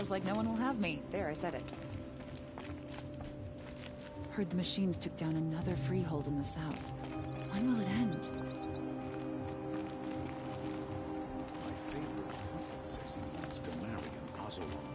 Feels like no one will have me. There, I said it. Heard the machines took down another freehold in the south. When will it end? My favorite puzzle says he wants to marry an Ozelon.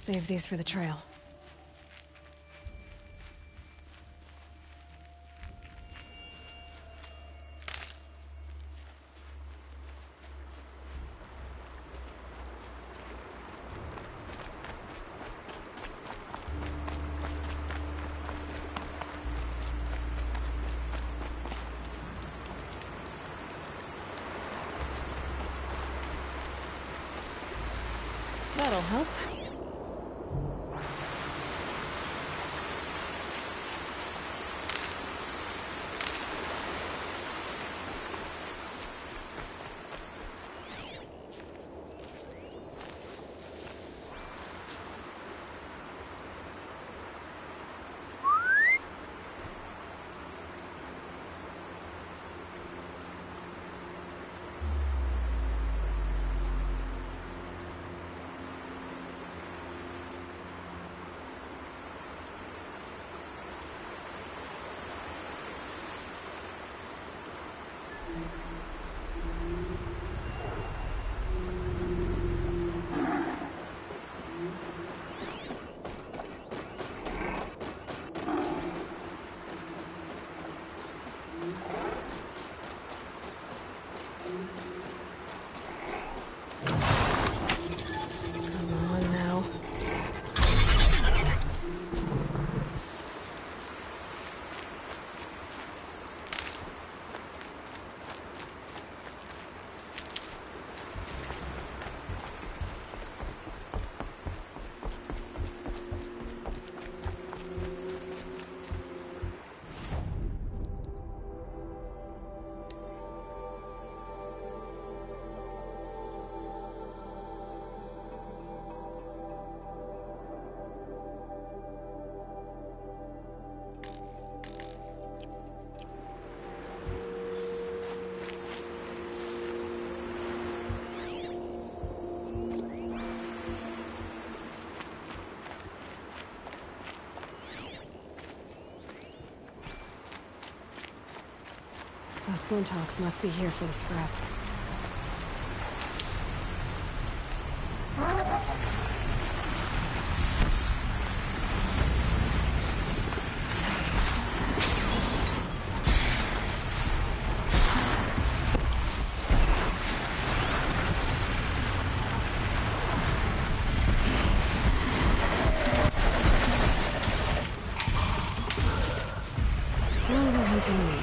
Save these for the trail. That'll help. Come on now. Those Boontalks must be here for the scrap. Now they're hunting me.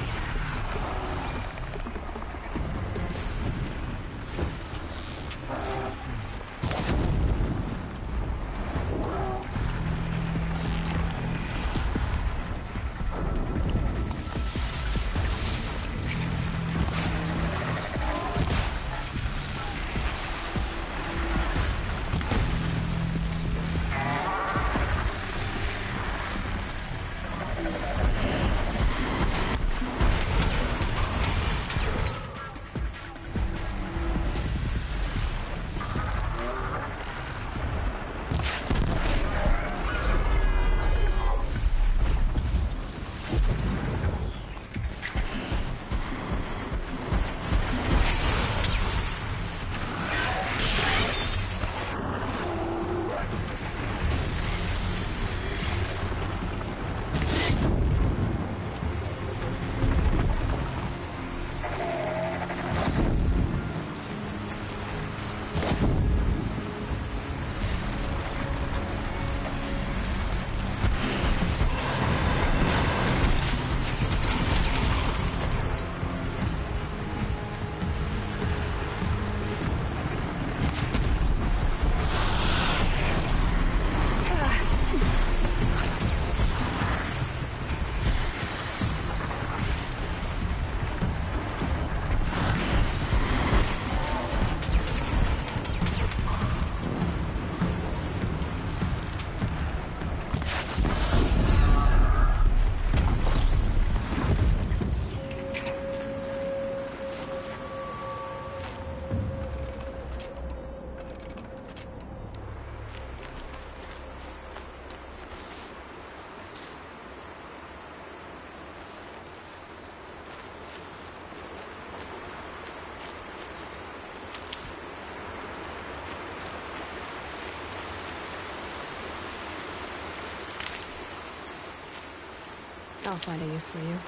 I'll find a use for you.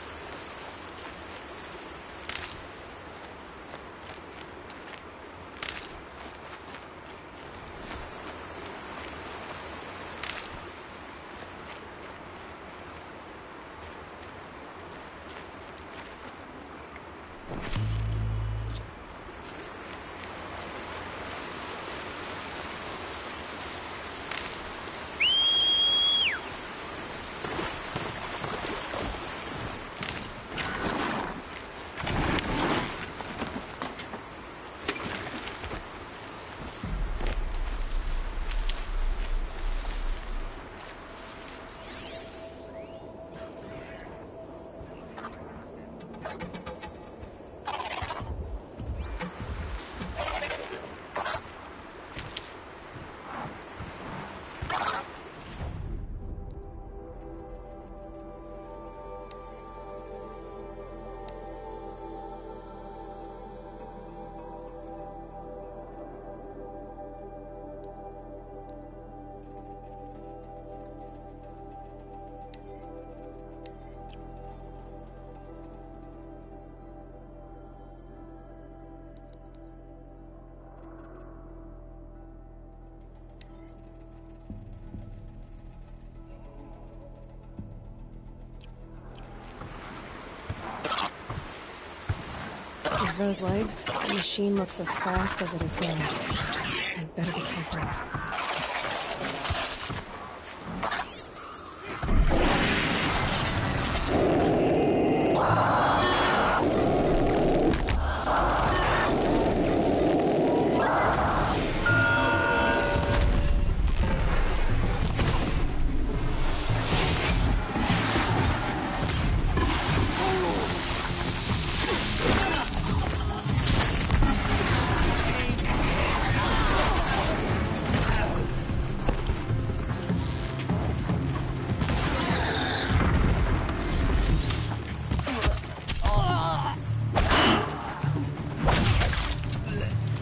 With those legs, the machine looks as fast as it is long. I'd better be careful.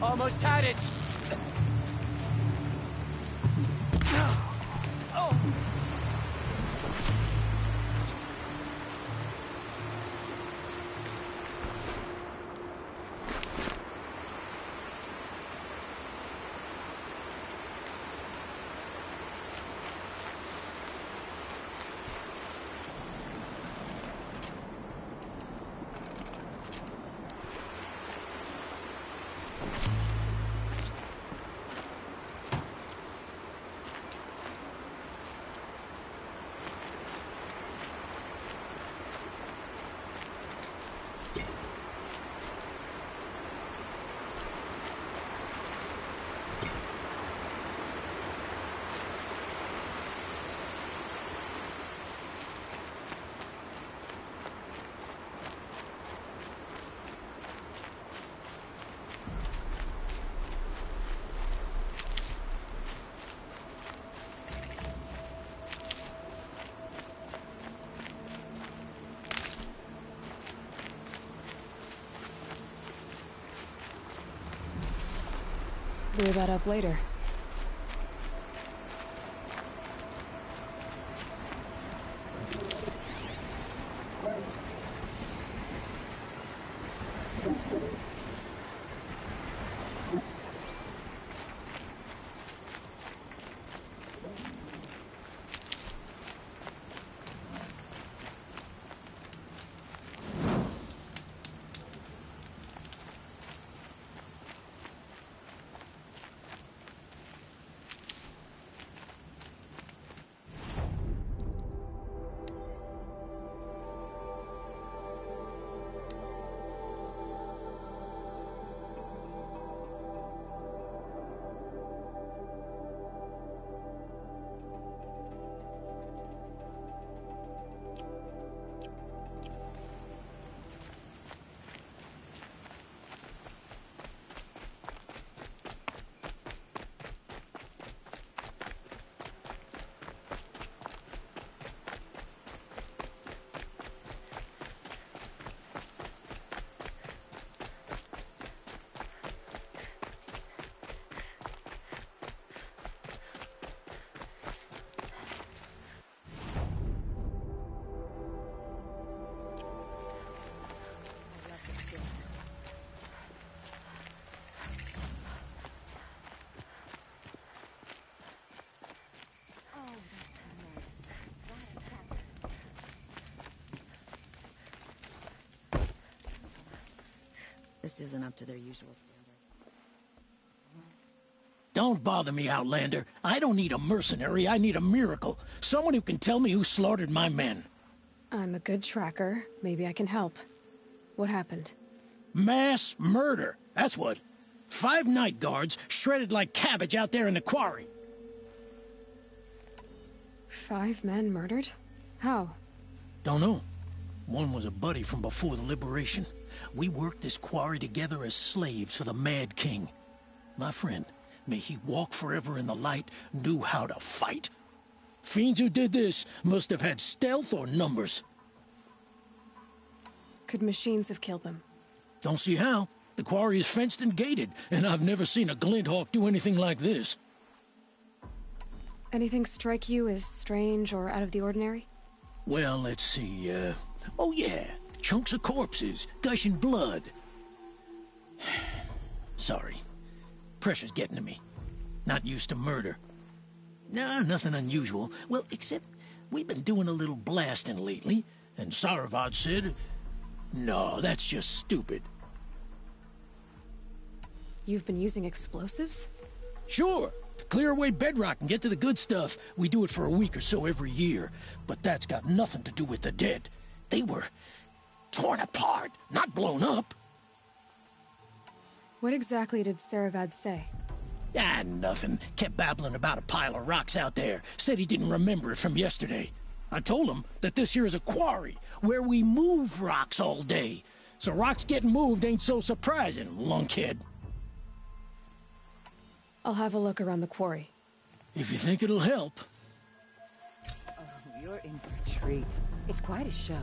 Almost had it! Clear that up later. This isn't up to their usual standard. Don't bother me, Outlander. I don't need a mercenary, I need a miracle. Someone who can tell me who slaughtered my men. I'm a good tracker. Maybe I can help. What happened? Mass murder, that's what. 5 night guards shredded like cabbage out there in the quarry. 5 men murdered? How? Don't know. One was a buddy from before the liberation. We worked this quarry together as slaves for the Mad King. My friend, may he walk forever in the light, knew how to fight. Fiends who did this must have had stealth or numbers. Could machines have killed them? Don't see how. The quarry is fenced and gated, and I've never seen a Glinthawk do anything like this. Anything strike you as strange or out of the ordinary? Well, let's see, oh yeah, chunks of corpses, gushing blood. Sorry. Pressure's getting to me. Not used to murder. Nah, nothing unusual. Well, except we've been doing a little blasting lately, and Saravad said, no, that's just stupid. You've been using explosives? Sure, to clear away bedrock and get to the good stuff, we do it for a week or so every year. But that's got nothing to do with the dead. They were torn apart, not blown up. What exactly did Saravad say? Ah, nothing. Kept babbling about a pile of rocks out there. Said he didn't remember it from yesterday. I told him that this here is a quarry, where we move rocks all day. So rocks getting moved ain't so surprising, lunkhead. I'll have a look around the quarry. If you think it'll help. Oh, you're in for a treat. It's quite a show.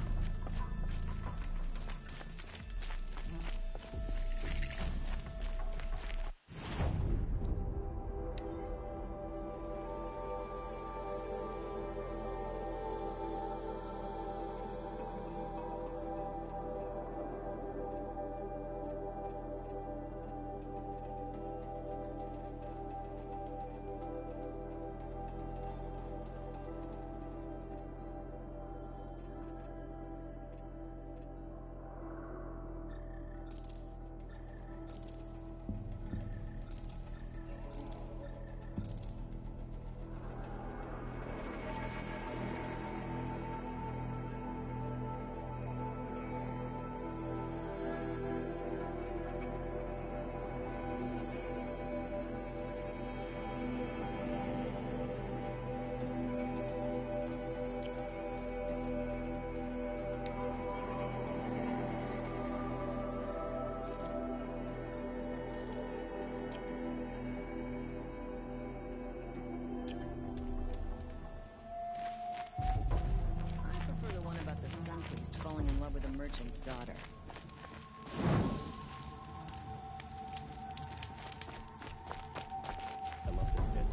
Falling in love with a merchant's daughter. I love this bit.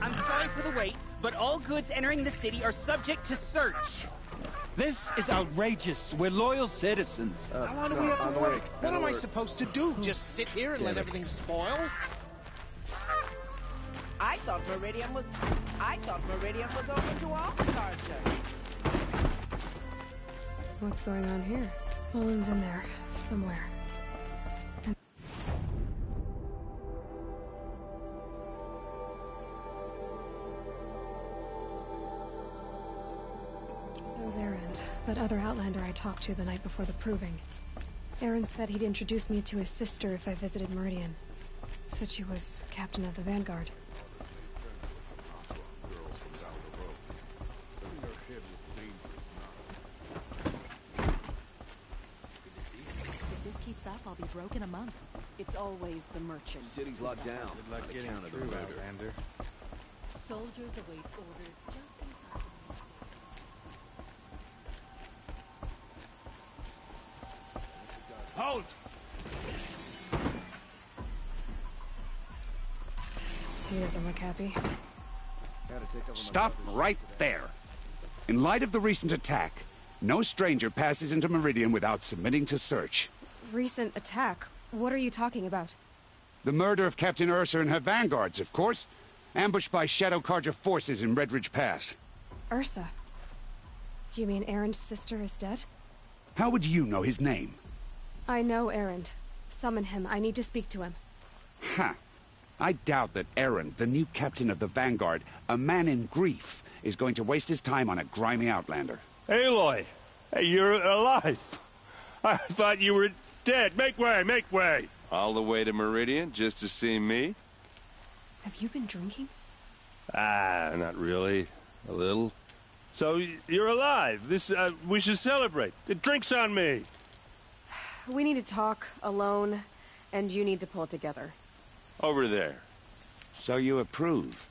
I'm sorry for the wait. but all goods entering the city are subject to search. This is outrageous. We're loyal citizens. Why do we have to work? What am I supposed to do? Just sit here and let everything spoil? I thought Meridian was open to all departure. What's going on here? Olin's in there, somewhere. So's Erend, that other Outlander I talked to the night before the proving. Erend said he'd introduce me to his sister if I visited Meridian. Said she was captain of the Vanguard. If this keeps up, I'll be broke in a month. It's always the merchants. City's locked down. Good luck getting Account of the through, murder. Outlander. Soldiers await orders just inside. Halt! He doesn't look happy. Stop right there. In light of the recent attack, no stranger passes into Meridian without submitting to search. Recent attack? What are you talking about? The murder of Captain Ursa and her vanguards, of course. Ambushed by Shadow Carja forces in Redridge Pass. Ursa? You mean Erend's sister is dead? How would you know his name? I know Erend. Summon him. I need to speak to him. Ha! I doubt that Erend, the new captain of the Vanguard, a man in grief, is going to waste his time on a grimy Outlander. Aloy! Hey, you're alive! I thought you were dead. Make way, make way! All the way to Meridian just to see me? Have you been drinking? Ah, not really. A little. So, you're alive. We should celebrate. The drink's on me. We need to talk, alone, and you need to pull it together. Over there. So you approve?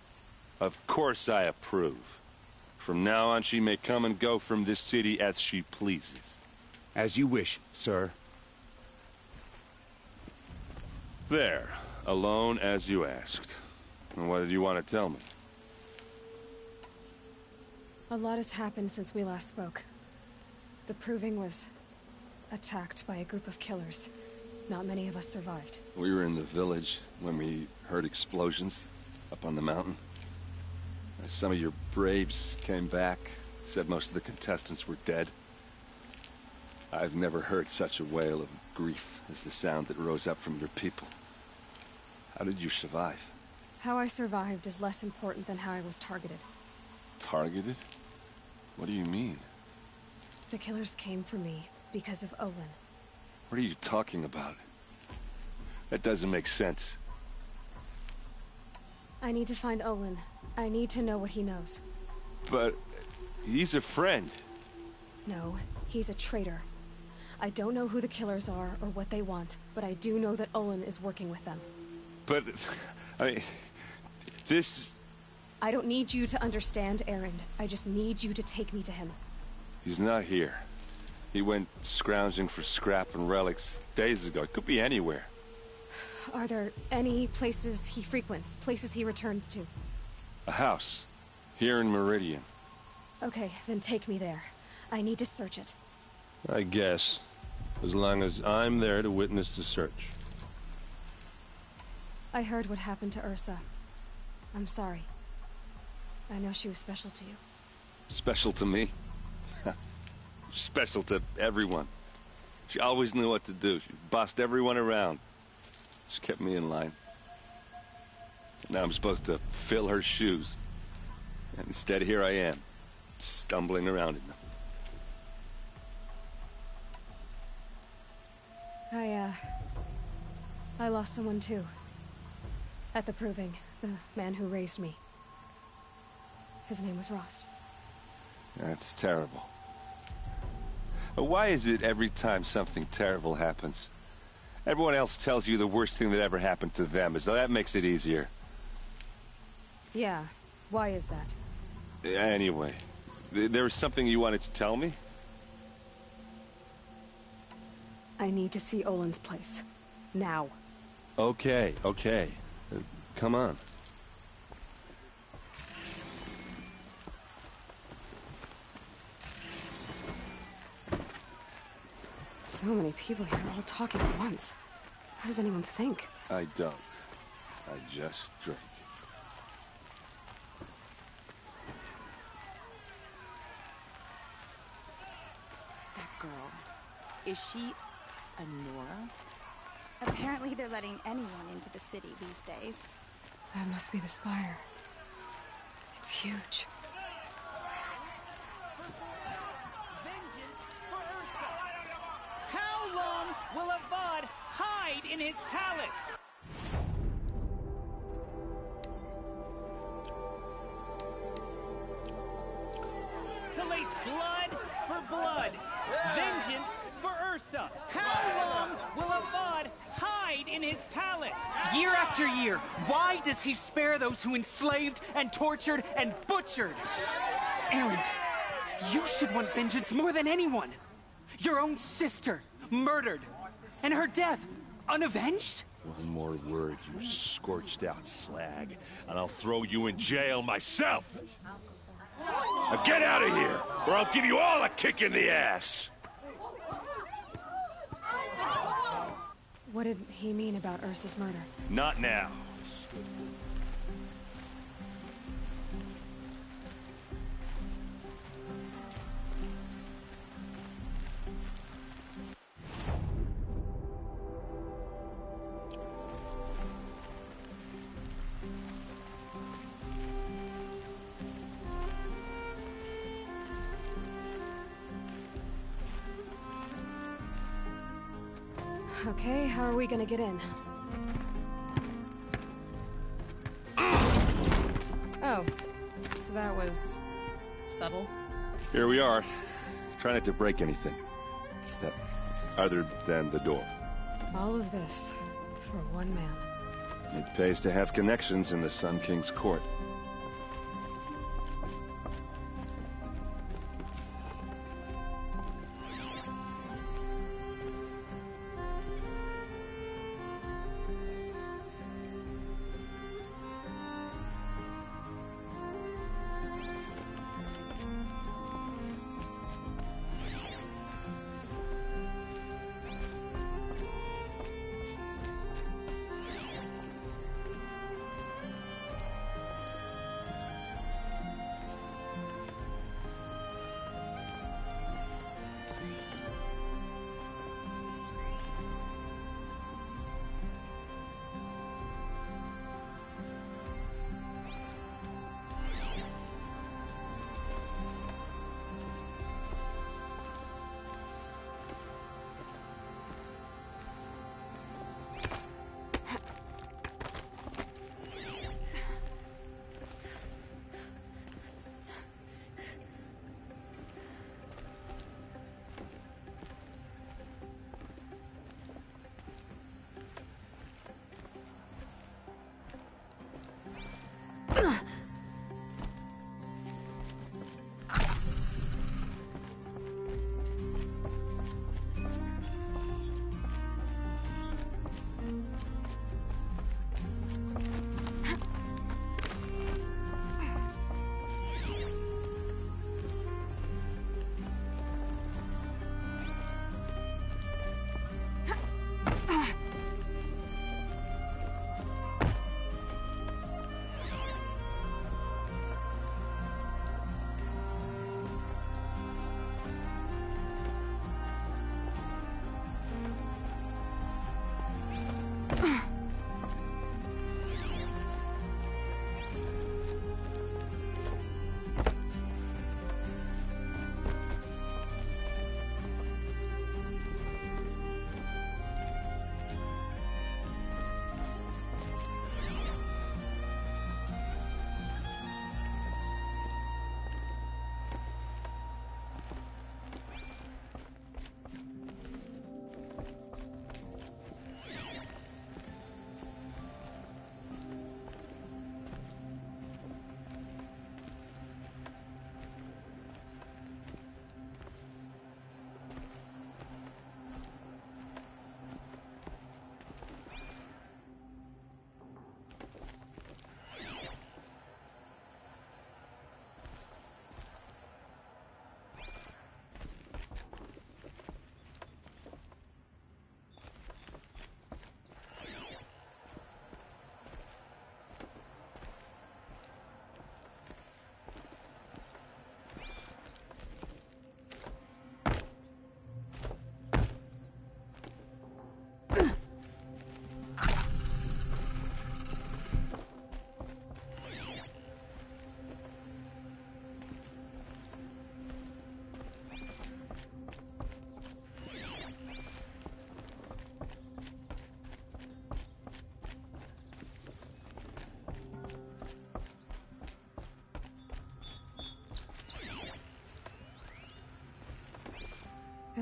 Of course I approve. From now on, she may come and go from this city as she pleases. As you wish, sir. There. Alone as you asked. And what did you want to tell me? A lot has happened since we last spoke. The Proving was attacked by a group of killers. Not many of us survived. We were in the village when we heard explosions up on the mountain. Some of your braves came back, said most of the contestants were dead. I've never heard such a wail of grief as the sound that rose up from your people. How did you survive? How I survived is less important than how I was targeted. Targeted? What do you mean? The killers came for me because of Olin. What are you talking about? That doesn't make sense. I need to find Olin. I need to know what he knows. But he's a friend. No, he's a traitor. I don't know who the killers are or what they want, but I do know that Olin is working with them. But, I mean, this... I don't need you to understand, Erend. I just need you to take me to him. He's not here. He went scrounging for scrap and relics days ago. It could be anywhere. Are there any places he frequents? Places he returns to? A house. Here in Meridian. Okay, then take me there. I need to search it. I guess. As long as I'm there to witness the search. I heard what happened to Ursa. I'm sorry. I know she was special to you. Special to me? Special to everyone. She always knew what to do. She bossed everyone around. She kept me in line. Now I'm supposed to fill her shoes. And instead, here I am, stumbling around in them. I lost someone too. At the Proving, the man who raised me. His name was Rost. That's terrible. But why is it every time something terrible happens, everyone else tells you the worst thing that ever happened to them, as though that makes it easier? Yeah, why is that? Anyway, there was something you wanted to tell me? I need to see Olin's place. Now. Okay. Come on. So many people here, all talking at once. How does anyone think? I don't. I just drink. That girl. Is she a Nora? Apparently they're letting anyone into the city these days. That must be the spire. It's huge. How long will Avad hide in his palace? To lace blood for blood. Vengeance for Ursa. How long will Avad hide in his palace? Year after year, why does he spare those who enslaved and tortured and butchered? Erend, you should want vengeance more than anyone. Your own sister, murdered. And her death, unavenged? One more word, you scorched out slag, and I'll throw you in jail myself! Now get out of here, or I'll give you all a kick in the ass! What did he mean about Ursa's murder? Not now. Okay, how are we gonna get in? Oh, that was subtle. Here we are. Try not to break anything. Other than the door. All of this for one man. It pays to have connections in the Sun King's court.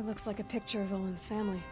It looks like a picture of Olin's family.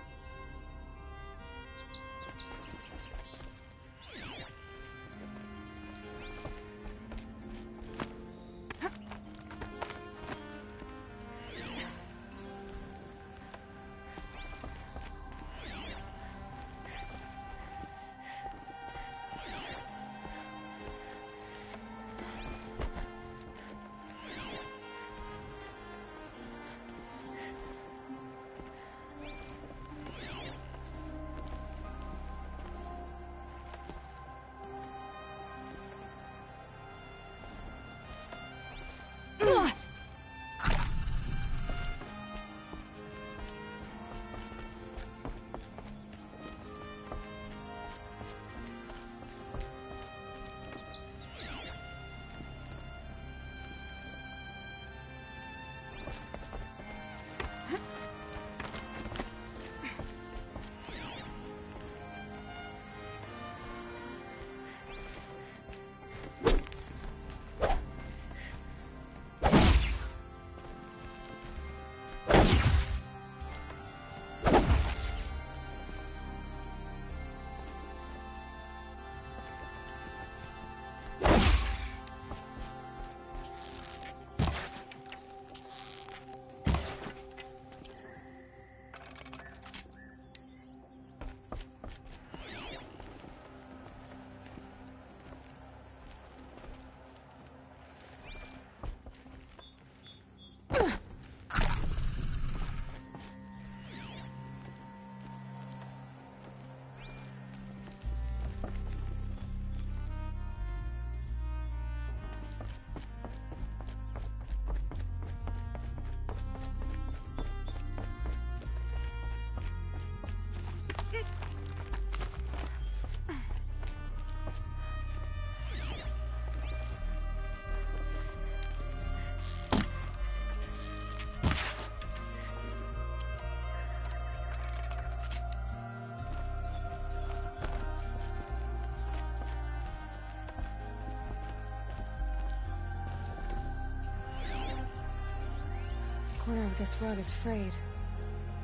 The corner of this rug is frayed,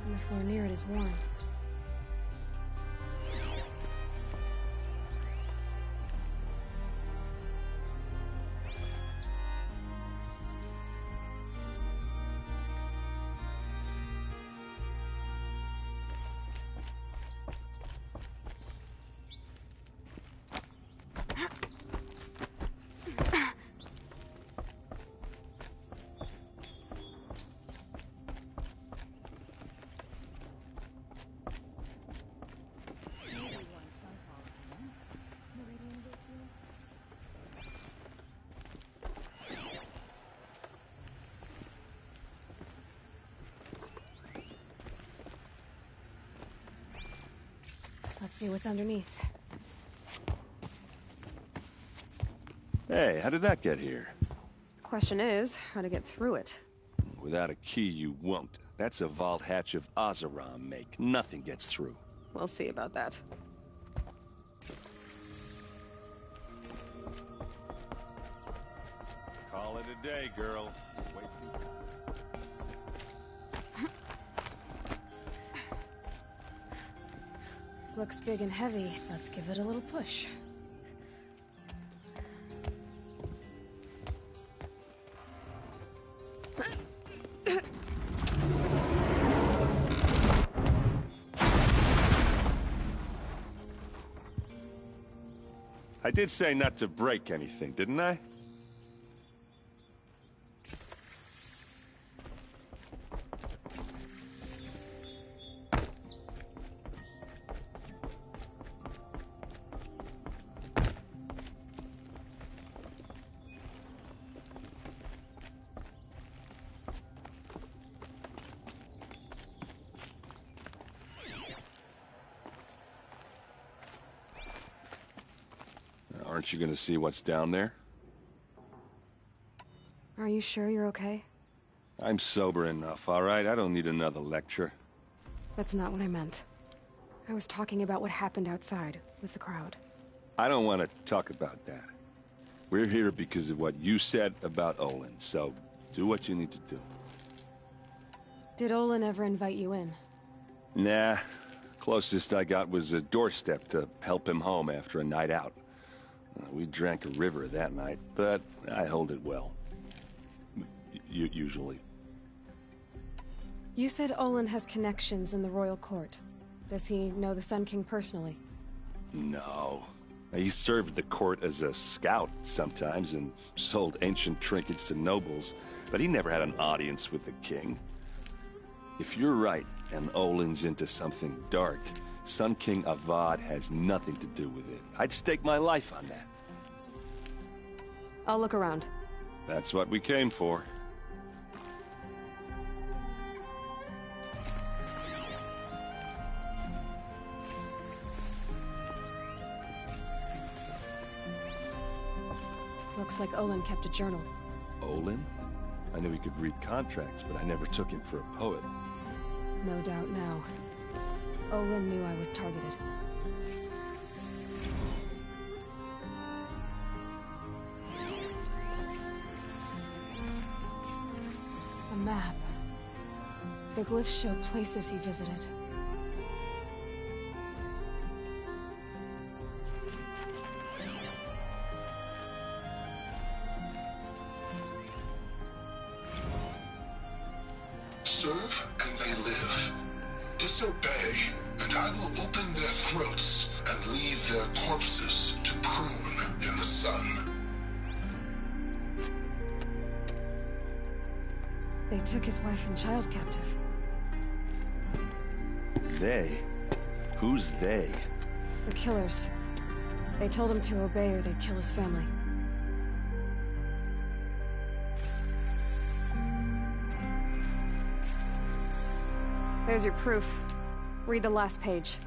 and the floor near it is worn. Let's see what's underneath. Hey, how did that get here? Question is, how to get through it. Without a key, you won't. That's a vault hatch of Oseram make. Nothing gets through. We'll see about that. Call it a day, girl. Wait. Looks big and heavy. Let's give it a little push. I did say not to break anything, didn't I? Aren't you gonna see what's down there? Are you sure you're okay? I'm sober enough, all right? I don't need another lecture. That's not what I meant. I was talking about what happened outside, with the crowd. I don't want to talk about that. We're here because of what you said about Olin, so do what you need to do. Did Olin ever invite you in? Nah. Closest I got was a doorstep to help him home after a night out. We drank a river that night, but I hold it well. Usually. You said Olin has connections in the royal court. Does he know the Sun King personally? No. He served the court as a scout sometimes and sold ancient trinkets to nobles, but he never had an audience with the king. If you're right, and Olin's into something dark, Sun King Avad has nothing to do with it. I'd stake my life on that. I'll look around. That's what we came for. Looks like Olin kept a journal. Olin? I knew he could read contracts, but I never took him for a poet. No doubt now. Olin knew I was targeted. A map. The glyphs show places he visited. Serve and they live. Disobey, and I will open their throats and leave their corpses to prune in the sun. They took his wife and child captive. They? Who's they? The killers. They told him to obey or they'd kill his family. There's your proof. Read the last page.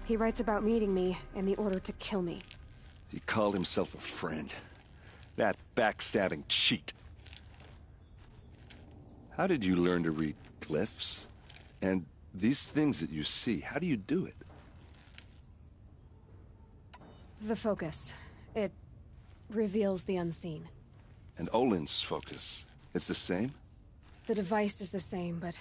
He writes about meeting me and the order to kill me. He called himself a friend. That backstabbing cheat. How did you learn to read glyphs? And these things that you see, how do you do it? The focus. It reveals the unseen. And Olin's focus, it's the same? The device is the same, but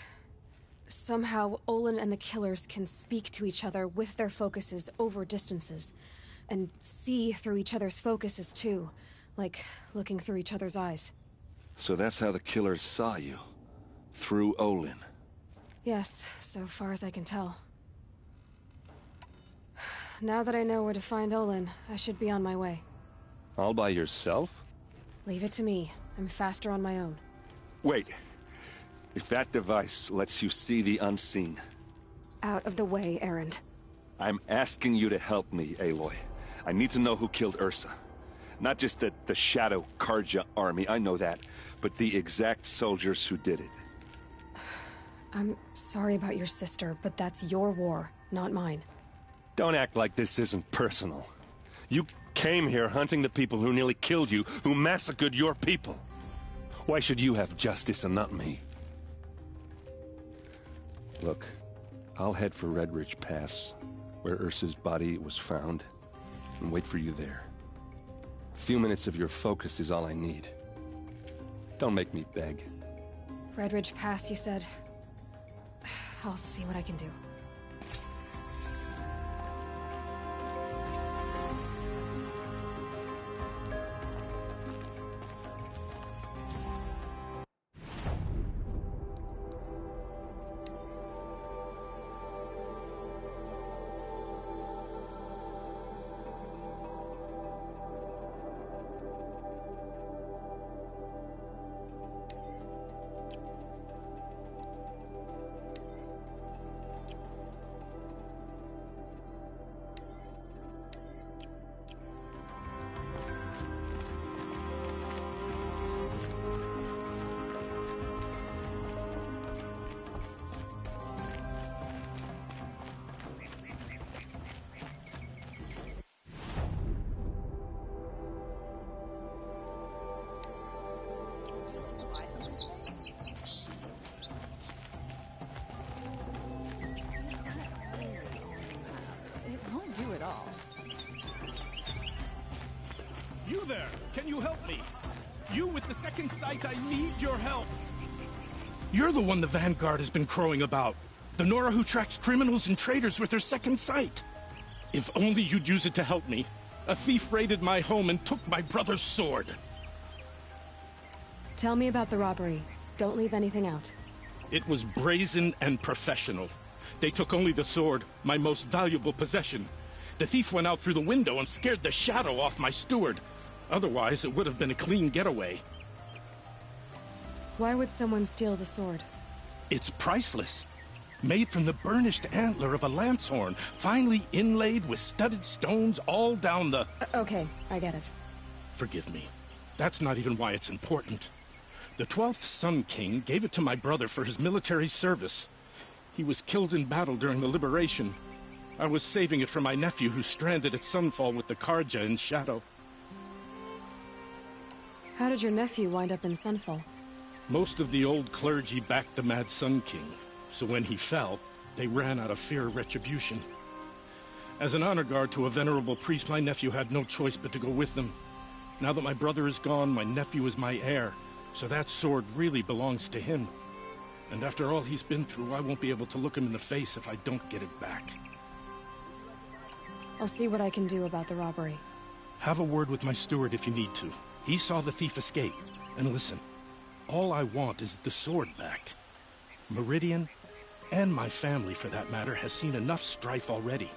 somehow Olin and the killers can speak to each other with their focuses over distances. And see through each other's focuses too. Like looking through each other's eyes. So that's how the killers saw you? Through Olin? Yes, so far as I can tell. Now that I know where to find Olin, I should be on my way. All by yourself? Leave it to me. I'm faster on my own. Wait. If that device lets you see the unseen... Out of the way, Erend. I'm asking you to help me, Aloy. I need to know who killed Ursa. Not just the Shadow Karja army, I know that, but the exact soldiers who did it. I'm sorry about your sister, but that's your war, not mine. Don't act like this isn't personal. You came here hunting the people who nearly killed you, who massacred your people. Why should you have justice and not me? Look, I'll head for Redridge Pass, where Ursa's body was found, and wait for you there. A few minutes of your focus is all I need. Don't make me beg. Redridge Pass, you said? I'll see what I can do. You there! Can you help me? You with the second sight, I need your help! You're the one the Vanguard has been crowing about. The Nora who tracks criminals and traitors with her second sight. If only you'd use it to help me. A thief raided my home and took my brother's sword. Tell me about the robbery. Don't leave anything out. It was brazen and professional. They took only the sword, my most valuable possession. The thief went out through the window and scared the shadow off my steward. Otherwise, it would have been a clean getaway. Why would someone steal the sword? It's priceless. Made from the burnished antler of a lancehorn, finely inlaid with studded stones all down the... Okay, I get it. Forgive me. That's not even why it's important. The 12th Sun King gave it to my brother for his military service. He was killed in battle during the Liberation. I was saving it for my nephew who's stranded at Sunfall with the Carja in Shadow. How did your nephew wind up in Sunfall? Most of the old clergy backed the Mad Sun King, so when he fell, they ran out of fear of retribution. As an honor guard to a venerable priest, my nephew had no choice but to go with them. Now that my brother is gone, my nephew is my heir, so that sword really belongs to him. And after all he's been through, I won't be able to look him in the face if I don't get it back. I'll see what I can do about the robbery. Have a word with my steward if you need to. He saw the thief escape. And listen, all I want is the sword back. Meridian, and my family for that matter, has seen enough strife already.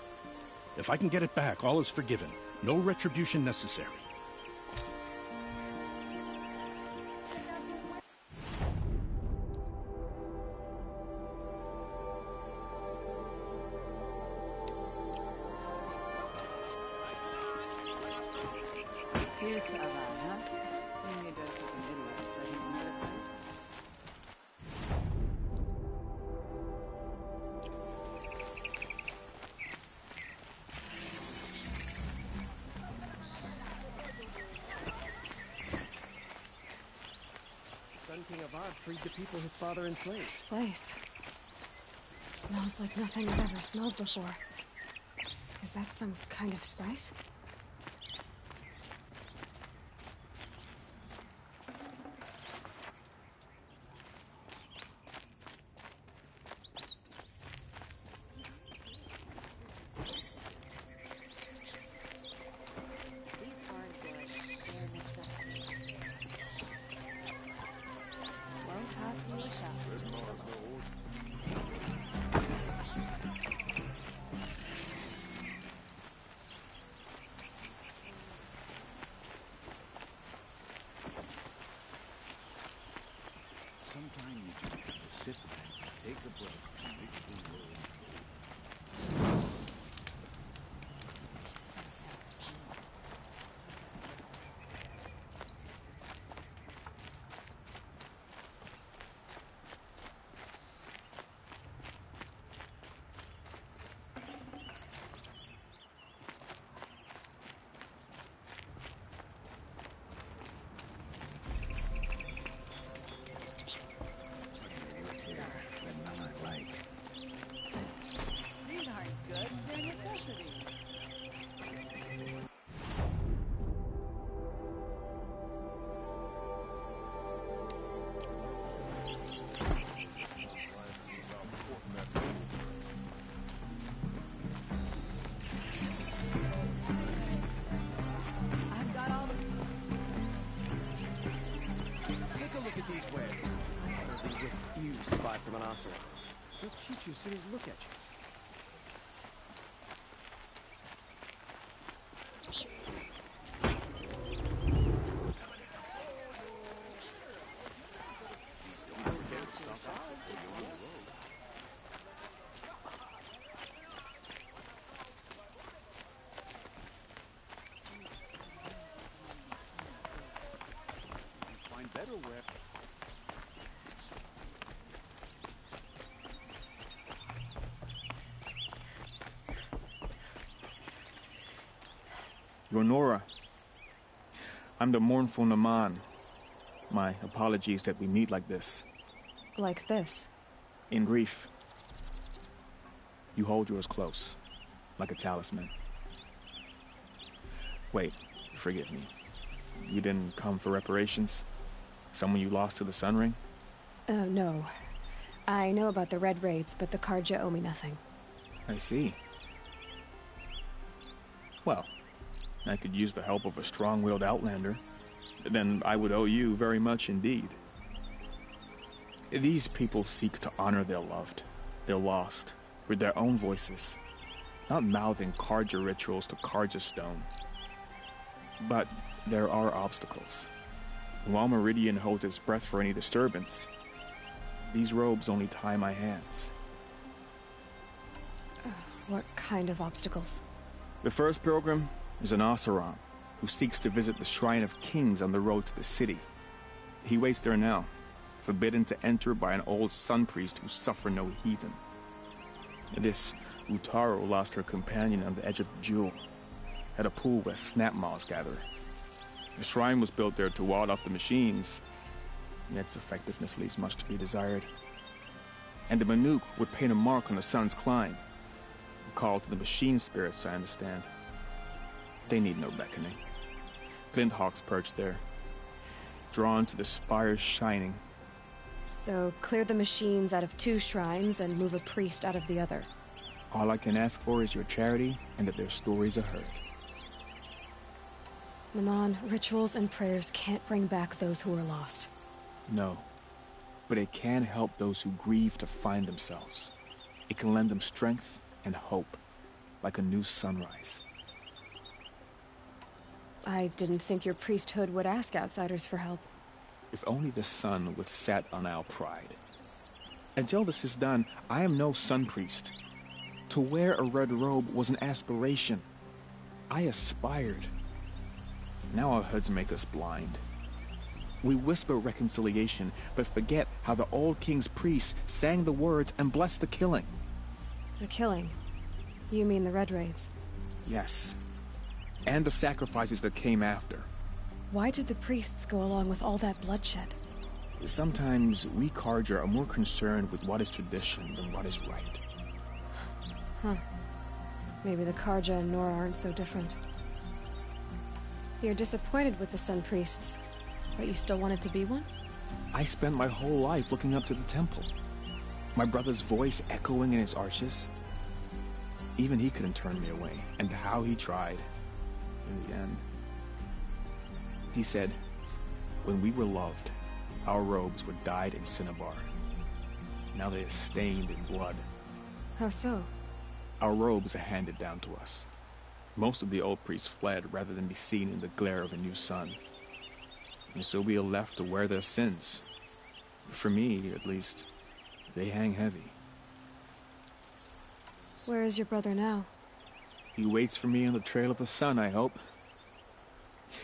If I can get it back, all is forgiven. No retribution necessary. King Avad freed the people his father enslaved. This place smells like nothing I've ever smelled before. Is that some kind of spice? Sometimes you just have to sit back, take a breath, and make the world. From an ocelot. They'll cheat you as soon as look at you. Find better where. You're Nora. I'm the mournful Naman. My apologies that we meet like this. Like this? In grief. You hold yours close, like a talisman. Wait, forgive me. You didn't come for reparations? Someone you lost to the Sun Ring? No. I know about the Red Raids, but the Carja owe me nothing. I see. Well, I could use the help of a strong-willed outlander. Then I would owe you very much indeed. These people seek to honor their loved, their lost, with their own voices, not mouthing Carja rituals to Carja stone. But there are obstacles. While Meridian holds its breath for any disturbance, these robes only tie my hands. What kind of obstacles? The first pilgrim is an Oseram, who seeks to visit the Shrine of Kings on the road to the city. He waits there now, forbidden to enter by an old sun priest who suffered no heathen. This Utaru lost her companion on the edge of the Jewel, at a pool where snap moths gather. The shrine was built there to ward off the machines, yet its effectiveness leaves much to be desired. And the Banuk would paint a mark on the sun's climb, a call to the machine spirits, I understand. They need no beckoning. Glint hawks perch there, drawn to the spires shining. So clear the machines out of 2 shrines and move a priest out of the other. All I can ask for is your charity and that their stories are heard. Naman, rituals and prayers can't bring back those who are lost. No, but it can help those who grieve to find themselves. It can lend them strength and hope, like a new sunrise. I didn't think your priesthood would ask outsiders for help. If only the sun would set on our pride. Until this is done, I am no sun priest. To wear a red robe was an aspiration. I aspired. Now our hoods make us blind. We whisper reconciliation, but forget how the old king's priests sang the words and blessed the killing. The killing? You mean the Red Raids? Yes. And the sacrifices that came after. Why did the priests go along with all that bloodshed? Sometimes we Carja are more concerned with what is tradition than what is right. Huh. Maybe the Carja and Nora aren't so different. You're disappointed with the Sun Priests, but you still wanted to be one? I spent my whole life looking up to the temple. My brother's voice echoing in its arches. Even he couldn't turn me away, and how he tried. In the end, he said, when we were loved, our robes were dyed in cinnabar. Now they are stained in blood. How so? Our robes are handed down to us. Most of the old priests fled rather than be seen in the glare of a new sun. And so we are left to wear their sins. For me, at least, they hang heavy. Where is your brother now? He waits for me on the trail of the sun, I hope.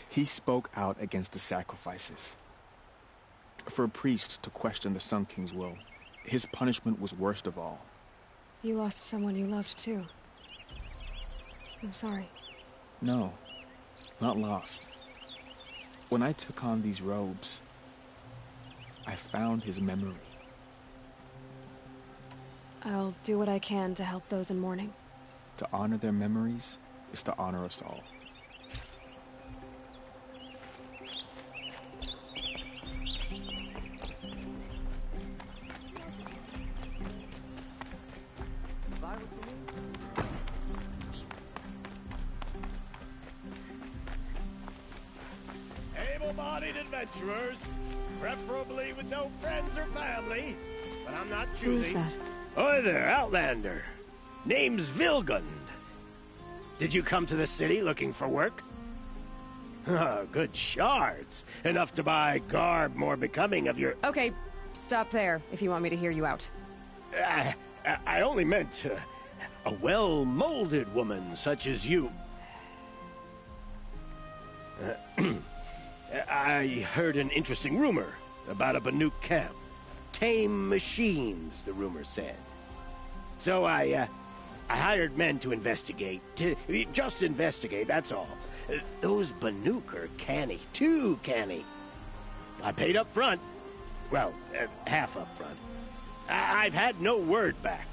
He spoke out against the sacrifices. For a priest to question the Sun King's will, his punishment was worst of all. You lost someone you loved, too. I'm sorry. No, not lost. When I took on these robes, I found his memory. I'll do what I can to help those in mourning. To honor their memories is to honor us all. Able-bodied adventurers, preferably with no friends or family, but I'm not choosy. Who is that? Hi there, Outlander. Name's Vilgund. Did you come to the city looking for work? Oh, good shards. Enough to buy garb more becoming of your... Okay, stop there, if you want me to hear you out. I only meant a well-molded woman such as you. I heard an interesting rumor about a Banuk camp. Tame machines, the rumor said. So I hired men to investigate. Just investigate, that's all. Those Banuk are canny, too canny. I paid up front. Well, half up front. I've had no word back.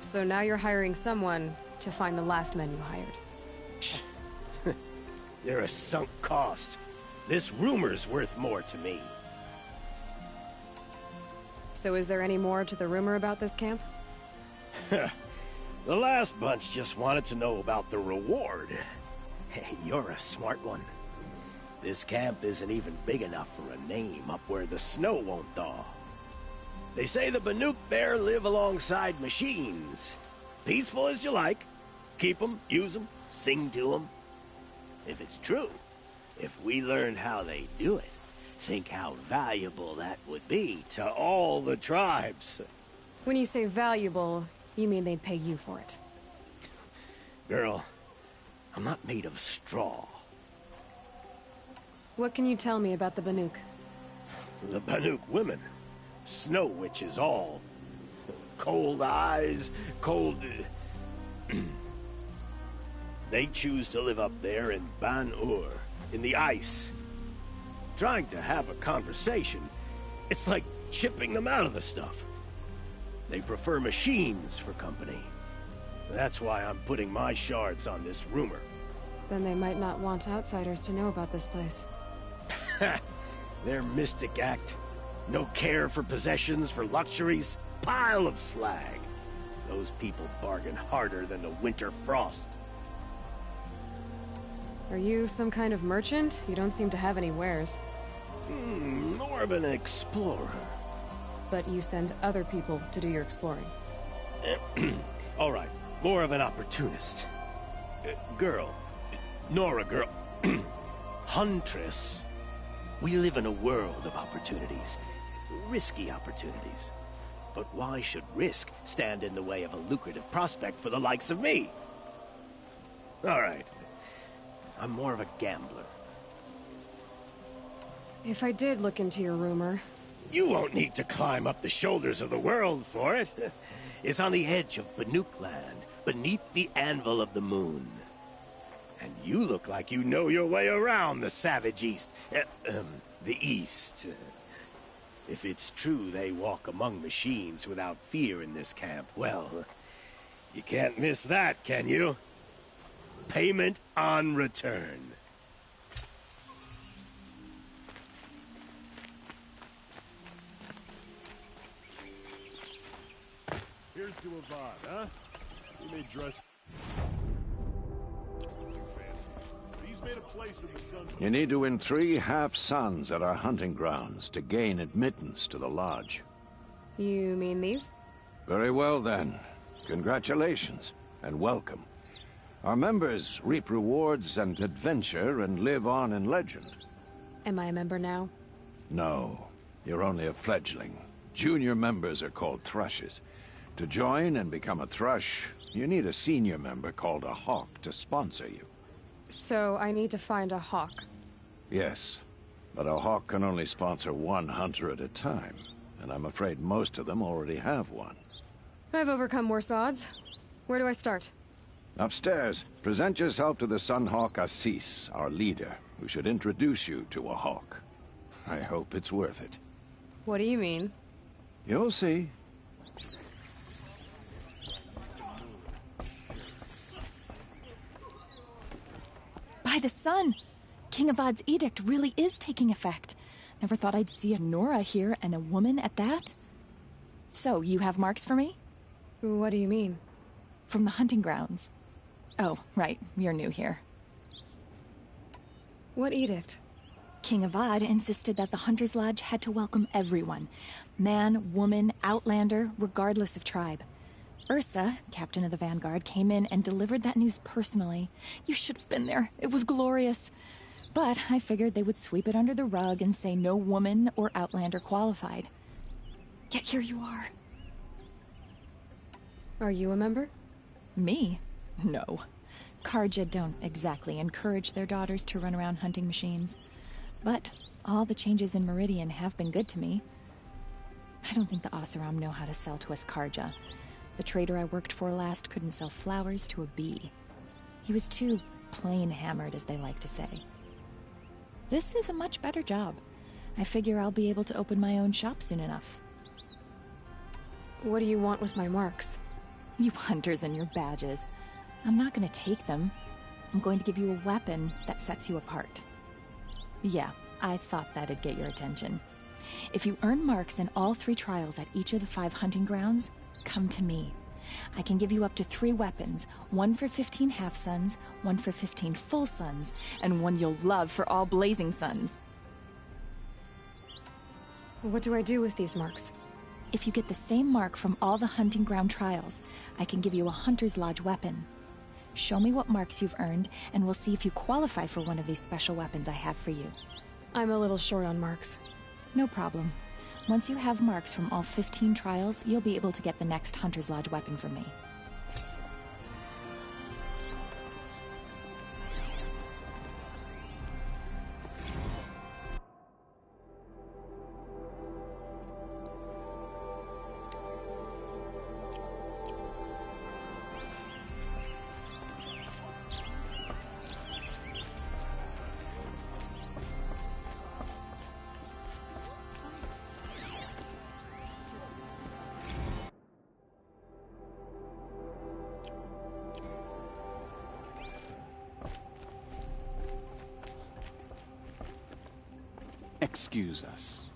So now you're hiring someone to find the last men you hired. They're a sunk cost. This rumor's worth more to me. So is there any more to the rumor about this camp? The last bunch just wanted to know about the reward. Hey, you're a smart one. This camp isn't even big enough for a name up where the snow won't thaw. They say the Banuk there live alongside machines. Peaceful as you like. Keep them, use them, sing to them. If it's true, if we learned how they do it, think how valuable that would be to all the tribes. When you say valuable, you mean they'd pay you for it? Girl, I'm not made of straw. What can you tell me about the Banuk? The Banuk women. Snow witches all. Cold eyes, cold... They choose to live up there in Ban-Ur, in the ice. Trying to have a conversation, it's like chipping them out of the stuff. They prefer machines for company. That's why I'm putting my shards on this rumor. Then they might not want outsiders to know about this place. Their mystic act. No care for possessions, for luxuries. Pile of slag. Those people bargain harder than the winter frost. Are you some kind of merchant? You don't seem to have any wares. More of an explorer. But you send other people to do your exploring. All right, more of an opportunist. Girl. Nora girl. Huntress. We live in a world of opportunities. Risky opportunities. But why should risk stand in the way of a lucrative prospect for the likes of me? All right. I'm more of a gambler. If I did look into your rumor... You won't need to climb up the shoulders of the world for it. It's on the edge of Banuk land, beneath the anvil of the moon. And you look like you know your way around the savage east. The east. If it's true they walk among machines without fear in this camp, well, you can't miss that, can you? Payment on return. Here's to Avad, huh? He may dress too fancy. He's made a place in the sun. You need to win 3 half-suns at our hunting grounds to gain admittance to the lodge. You mean these? Very well, then. Congratulations, and welcome. Our members reap rewards and adventure and live on in legend. Am I a member now? No, you're only a fledgling. Junior members are called thrushes. To join and become a thrush, you need a senior member called a hawk to sponsor you. So I need to find a hawk? Yes, but a hawk can only sponsor 1 hunter at a time, and I'm afraid most of them already have one. I've overcome worse odds. Where do I start? Upstairs, present yourself to the Sunhawk Assis, our leader, who should introduce you to a hawk. I hope it's worth it. What do you mean? You'll see. By the sun! King Avad's edict really is taking effect. Never thought I'd see a Nora here, and a woman at that. So, you have marks for me? What do you mean? From the hunting grounds. Oh, right. You're new here. What edict? King Avad insisted that the Hunter's Lodge had to welcome everyone. Man, woman, outlander, regardless of tribe. Ursa, captain of the Vanguard, came in and delivered that news personally. You should have been there. It was glorious. But I figured they would sweep it under the rug and say no woman or outlander qualified. Yet here you are. Are you a member? Me? No. Carja don't exactly encourage their daughters to run around hunting machines. But all the changes in Meridian have been good to me. I don't think the Oseram know how to sell to us Carja. The trader I worked for last couldn't sell flowers to a bee. He was too plain-hammered, as they like to say. This is a much better job. I figure I'll be able to open my own shop soon enough. What do you want with my marks? You hunters and your badges. I'm not going to take them. I'm going to give you a weapon that sets you apart. Yeah, I thought that'd get your attention. If you earn marks in all 3 trials at each of the 5 hunting grounds, come to me. I can give you up to 3 weapons, 1 for 15 half-suns, 1 for 15 full suns, and 1 you'll love for all blazing suns. What do I do with these marks? If you get the same mark from all the hunting ground trials, I can give you a Hunter's Lodge weapon. Show me what marks you've earned, and we'll see if you qualify for one of these special weapons I have for you. I'm a little short on marks. No problem. Once you have marks from all 15 trials, you'll be able to get the next Hunter's Lodge weapon from me. Excuse us.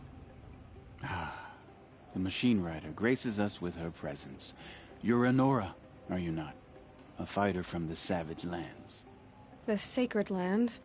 The Machine Rider graces us with her presence. You're Anora, are you not? A fighter from the Savage Lands. The Sacred Land?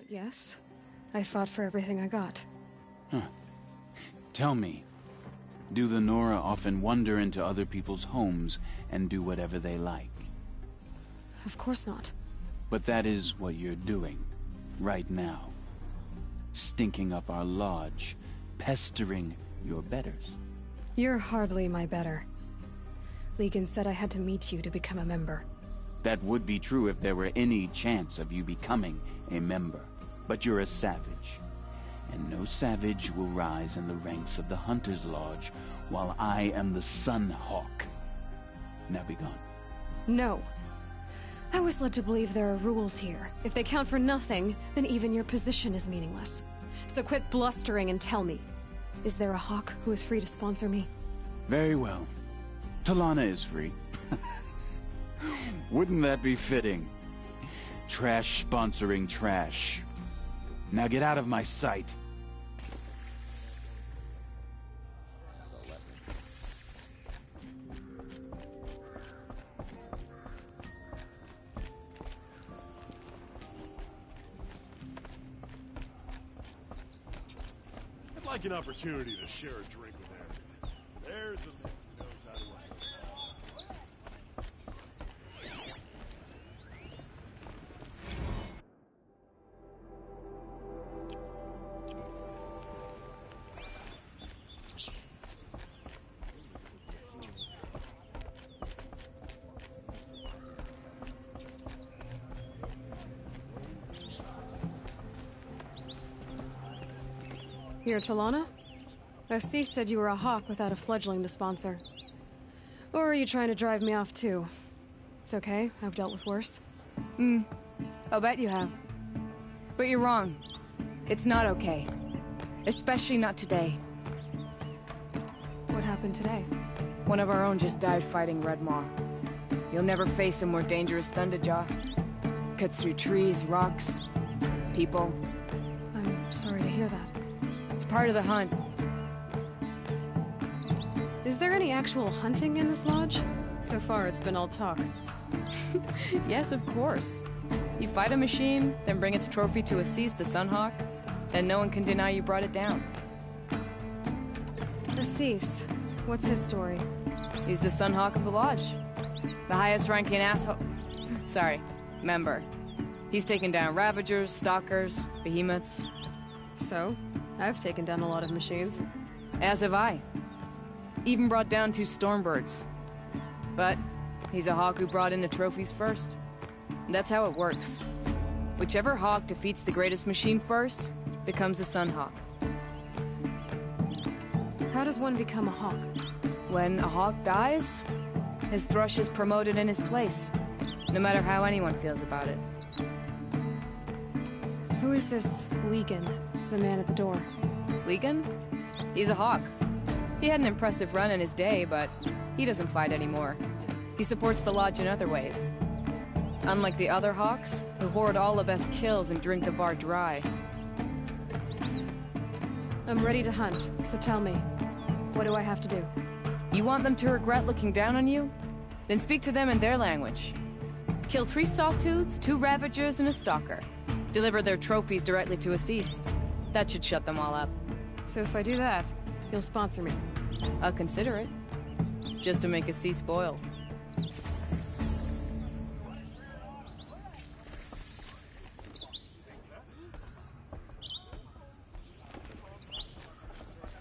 Yes, I fought for everything I got. Tell me, do the Nora often wander into other people's homes and do whatever they like? Of course not. But that is what you're doing, right now. Stinking up our lodge, pestering your betters. You're hardly my better. Legan said I had to meet you to become a member. That would be true if there were any chance of you becoming a member. But you're a savage. And no savage will rise in the ranks of the Hunter's Lodge while I am the Sun Hawk. Now be gone. No. I was led to believe there are rules here. If they count for nothing, then even your position is meaningless. So quit blustering and tell me. Is there a Hawk who is free to sponsor me? Very well. Talana is free. Wouldn't that be fitting? Trash sponsoring trash. Now get out of my sight. I'd like an opportunity to share a drink with Here, Talana? Assis said you were a hawk without a fledgling to sponsor. Or are you trying to drive me off too? It's okay, I've dealt with worse. I'll bet you have. But you're wrong. It's not okay. Especially not today. What happened today? One of our own just died fighting Red Maw. You'll never face a more dangerous Thunderjaw. Cuts through trees, rocks, people. I'm sorry to hear that. It's part of the hunt. Is there any actual hunting in this lodge? So far, it's been all talk. Yes, of course. You fight a machine, then bring its trophy to Assis the Sunhawk, then no one can deny you brought it down. Assis, what's his story? He's the Sunhawk of the Lodge. The highest ranking member. He's taken down Ravagers, Stalkers, Behemoths. So, I've taken down a lot of machines. As have I. Even brought down 2 Stormbirds. But he's a hawk who brought in the trophies first. And that's how it works. Whichever hawk defeats the greatest machine first becomes a Sunhawk. How does one become a hawk? When a hawk dies, his thrush is promoted in his place, no matter how anyone feels about it. Who is this Legan, the man at the door? Legan? He's a hawk. He had an impressive run in his day, but he doesn't fight anymore. He supports the lodge in other ways. Unlike the other hawks, who hoard all the best kills and drink the bar dry. I'm ready to hunt, so tell me, what do I have to do? You want them to regret looking down on you? Then speak to them in their language. Kill 3 Sawtooths, 2 Ravagers, and a Stalker. Deliver their trophies directly to Assis. That should shut them all up. So if I do that, you'll sponsor me? I'll consider it. Just to make Assis spoil.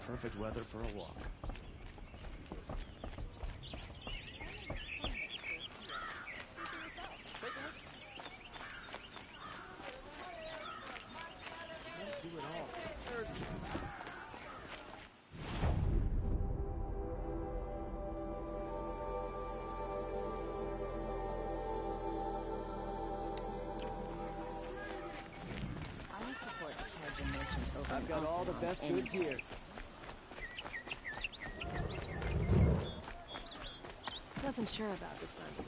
Perfect weather for a walk. I've got all the best goods here. Wasn't sure about this one.